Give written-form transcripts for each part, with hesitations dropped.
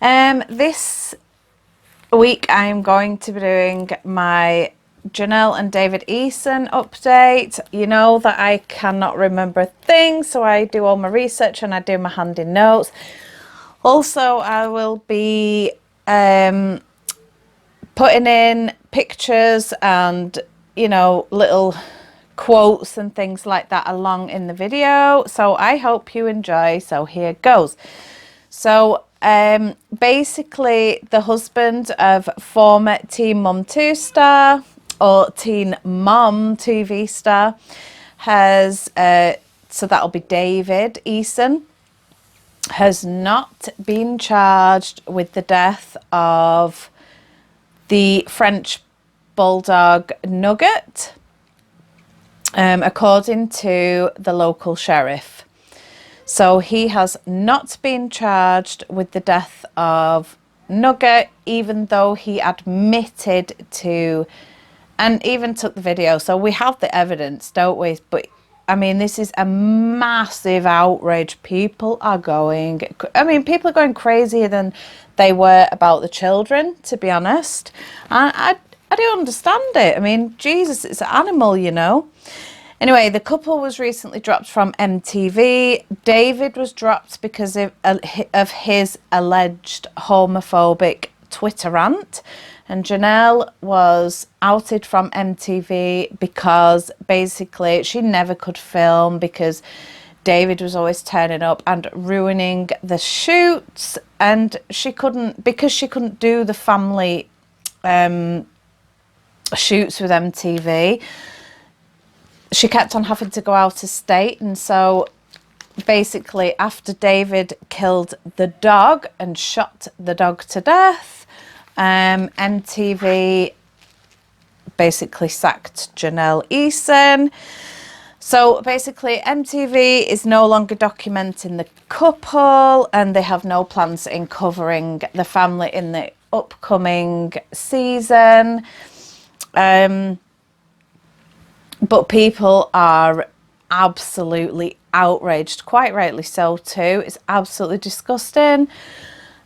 This week I'm going to be doing my Janelle and David Eason update. You know that I cannot remember things, so I do all my research and I do my handy notes. Also, I will be putting in pictures and, you know, little quotes and things like that along in the video. So I hope you enjoy. So here goes. So basically the husband of former Teen Mum 2 star or Teen Mum TV star has, so that'll be David Eason, has not been charged with the death of the French bulldog Nugget, according to the local sheriff. So he has not been charged with the death of Nugget, even though he admitted to, and even took the video. So we have the evidence, don't we? But I mean, this is a massive outrage. People are going, I mean, people are going crazier than they were about the children, to be honest. And I do understand it. I mean, Jesus, it's an animal, you know. Anyway, the couple was recently dropped from MTV. David was dropped because of his alleged homophobic Twitter rant. And Janelle was outed from MTV because basically she never could film because David was always turning up and ruining the shoots. And she couldn't, because she couldn't do the family shoots with MTV. She kept on having to go out of state, and so basically after David killed the dog and shot the dog to death, MTV basically sacked Janelle Eason. So basically MTV is no longer documenting the couple, and they have no plans in covering the family in the upcoming season. But people are absolutely outraged, quite rightly so too. It's absolutely disgusting.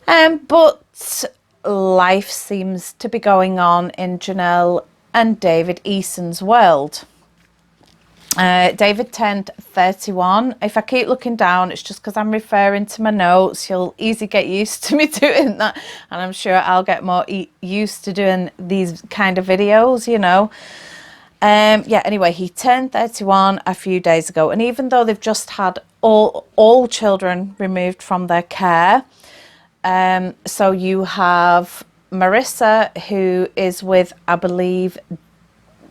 But life seems to be going on in Janelle and David Eason's world. David turned 31. If I keep looking down, it's just because I'm referring to my notes. You'll easily get used to me doing that. And I'm sure I'll get more used to doing these kind of videos, you know. Yeah, anyway, he turned 31 a few days ago, and even though they've just had all children removed from their care, so you have Marissa, who is with, I believe,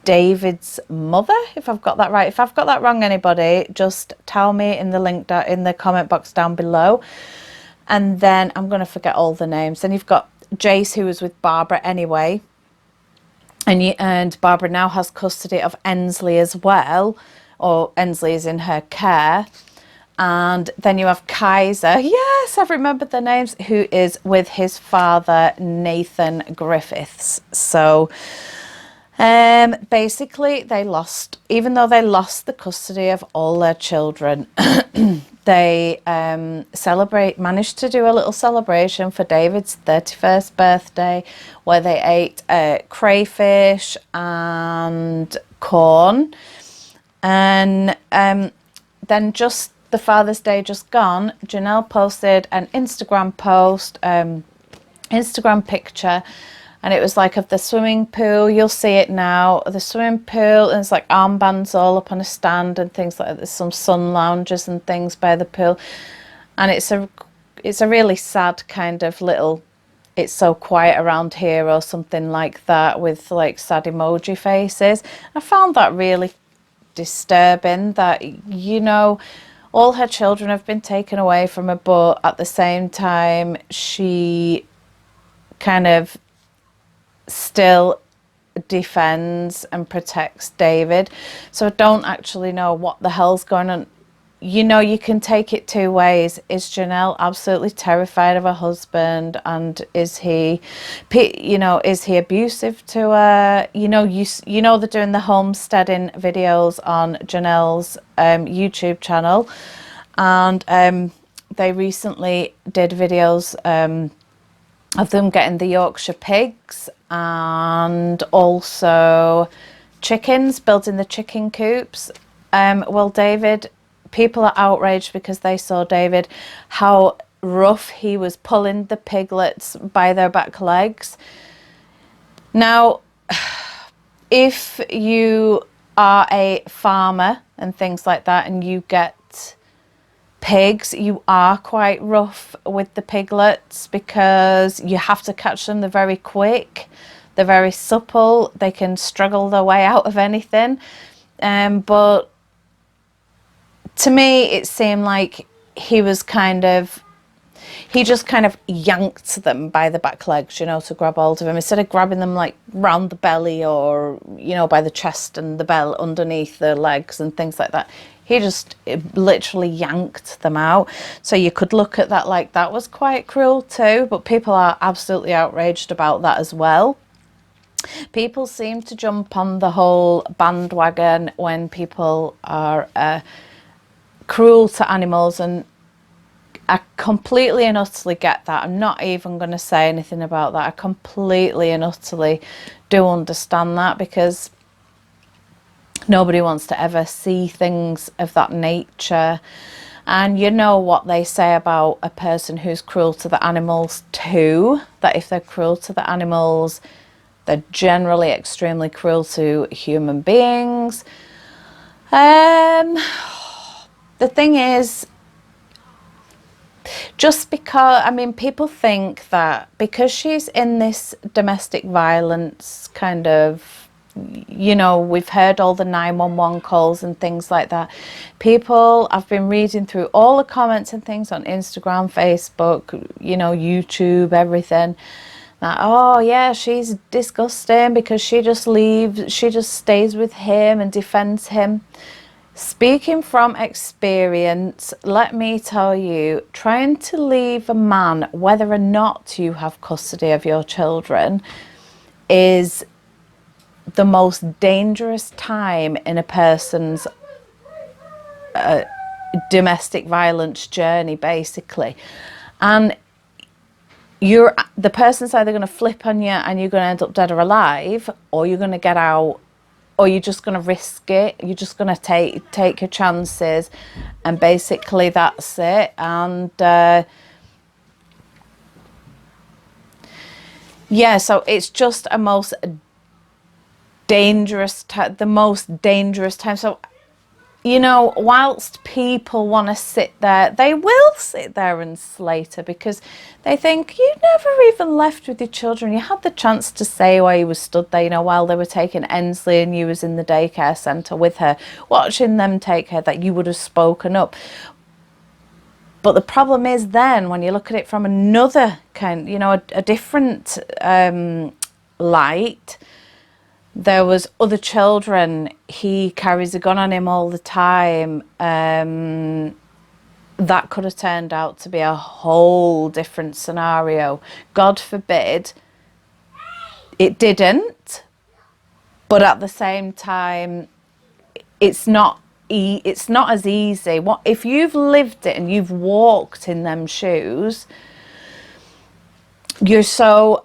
David's mother, if I've got that right. If I've got that wrong, anybody, just tell me in the link in the comment box down below. And then I'm going to forget all the names. Then you've got Jace, who was with Barbara anyway. And Barbara now has custody of Ensley as well, or Ensley is in her care. And then you have Kaiser, yes, I've remembered the names, who is with his father, Nathan Griffiths. So basically they lost, even though they lost the custody of all their children, they managed to do a little celebration for David's 31st birthday where they ate crayfish and corn. And then just the Father's Day just gone, Janelle posted an Instagram post, Instagram picture, and it was like of the swimming pool. You'll see it now, the swimming pool, and it's like armbands all up on a stand and things like that. There's some sun lounges and things by the pool, and it's a really sad kind of little, it's so quiet around here or something like that, with like sad emoji faces. I found that really disturbing, that, you know, all her children have been taken away from her, but at the same time she kind of still defends and protects David. So I don't actually know what the hell's going on. You know, you can take it two ways. Is Janelle absolutely terrified of her husband, and is he, you know, is he abusive to her? You know, you know they're doing the homesteading videos on Janelle's YouTube channel, and they recently did videos of them getting the Yorkshire pigs, and also chickens, building the chicken coops. Well, David, people are outraged because they saw David, how rough he was pulling the piglets by their back legs. Now, if you are a farmer and things like that, and you get pigs, you are quite rough with the piglets because you have to catch them. They're very quick, they're very supple, they can struggle their way out of anything. But to me, it seemed like he just kind of yanked them by the back legs, you know, to grab hold of him, instead of grabbing them like round the belly or, you know, by the chest and the bell underneath the legs and things like that. He just literally yanked them out. So you could look at that like that was quite cruel too, but people are absolutely outraged about that as well. People seem to jump on the whole bandwagon when people are cruel to animals, and I completely and utterly get that. I'm not even going to say anything about that. I completely and utterly do understand that, because nobody wants to ever see things of that nature. And you know what they say about a person who's cruel to the animals too, that if they're cruel to the animals, they're generally extremely cruel to human beings. The thing is, just because, I mean, people think that because she's in this domestic violence kind of, you know, we've heard all the 911 calls and things like that. People, I've been reading through all the comments and things on Instagram, Facebook, you know, YouTube, everything. That, oh yeah, she's disgusting because she just leaves, she just stays with him and defends him. Speaking from experience, let me tell you, trying to leave a man, whether or not you have custody of your children, is the most dangerous time in a person's domestic violence journey, basically. And the person's either going to flip on you and you're going to end up dead or alive, or you're going to get out, or you're just going to risk it. You're just going to take your chances, and basically that's it. And yeah, so it's just a most dangerous the most dangerous time. So, you know, whilst people want to sit there, they will sit there and slate her, because they think, you never even left with your children. You had the chance to say why you was stood there, you know, while they were taking Ensley and you was in the daycare centre with her, watching them take her, that you would have spoken up. But the problem is then, when you look at it from another kind, you know, a different light, there was other children, he carries a gun on him all the time. That could have turned out to be a whole different scenario. God forbid it didn't, but at the same time, it's not as easy. What if you've lived it and you've walked in them shoes? You're so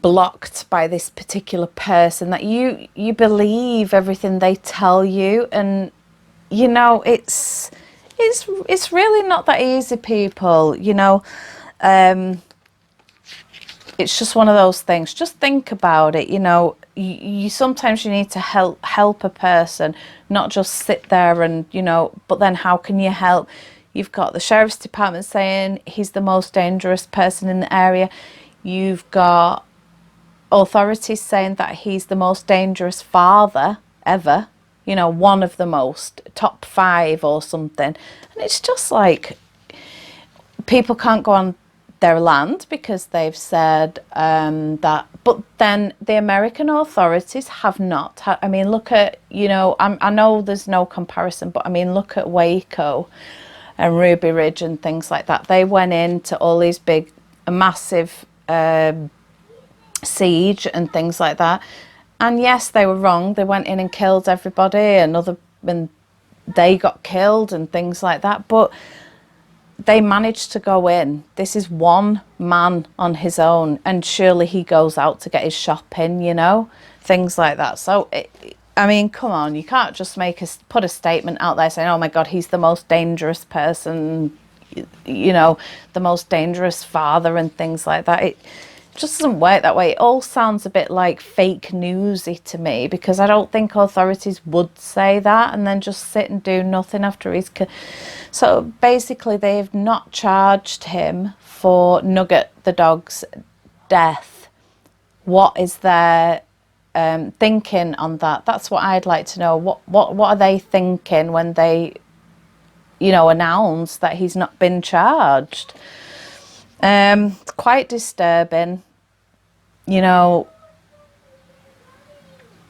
blocked by this particular person that you believe everything they tell you, and you know it's really not that easy, people. You know, it's just one of those things. Just think about it. You know, you sometimes you need to help a person, not just sit there and, you know. But then how can you help? You've got the sheriff's department saying he's the most dangerous person in the area. You've got authorities saying that he's the most dangerous father ever, you know, one of the most, top 5 or something. And it's just like, people can't go on their land because they've said that. But then the American authorities have not. I mean, look at, you know, I know there's no comparison, but I mean, look at Waco and Ruby Ridge and things like that. They went into all these big, massive siege and things like that, and yes, they were wrong. They went in and killed everybody, and they got killed and things like that. But they managed to go in. This is one man on his own, and surely he goes out to get his shopping, you know, things like that. So I mean, come on, you can't just put a statement out there saying, oh my God, he's the most dangerous person, you know, the most dangerous father and things like that. It just doesn't work that way. It all sounds a bit like fake newsy to me, because I don't think authorities would say that and then just sit and do nothing after he's... So basically they've not charged him for Nugget the dog's death. What is their thinking on that? That's what I'd like to know. What are they thinking when they, you know, announce that he's not been charged? It's quite disturbing, you know.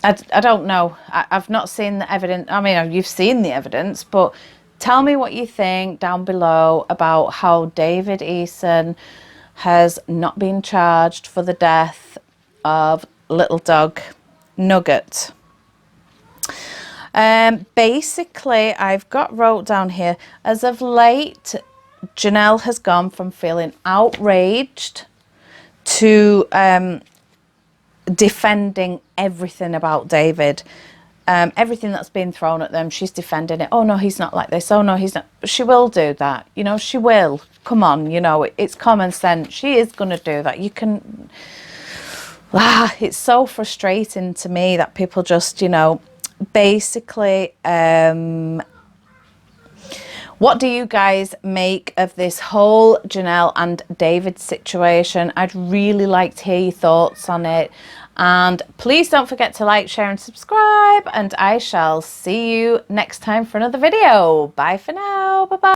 I don't know. I've not seen the evidence. I mean, you've seen the evidence, but tell me what you think down below about how David Eason has not been charged for the death of little dog Nugget. Basically, I've got wrote down here, as of late, Janelle has gone from feeling outraged to defending everything about David. Everything that's been thrown at them, she's defending it. Oh no, he's not like this. Oh no, he's not. She will do that, you know. She will. Come on, you know, it's common sense. She is going to do that. You can... it's so frustrating to me that people just, you know, basically... What do you guys make of this whole Janelle and David situation? I'd really like to hear your thoughts on it. And please don't forget to like, share and subscribe. And I shall see you next time for another video. Bye for now. Bye-bye.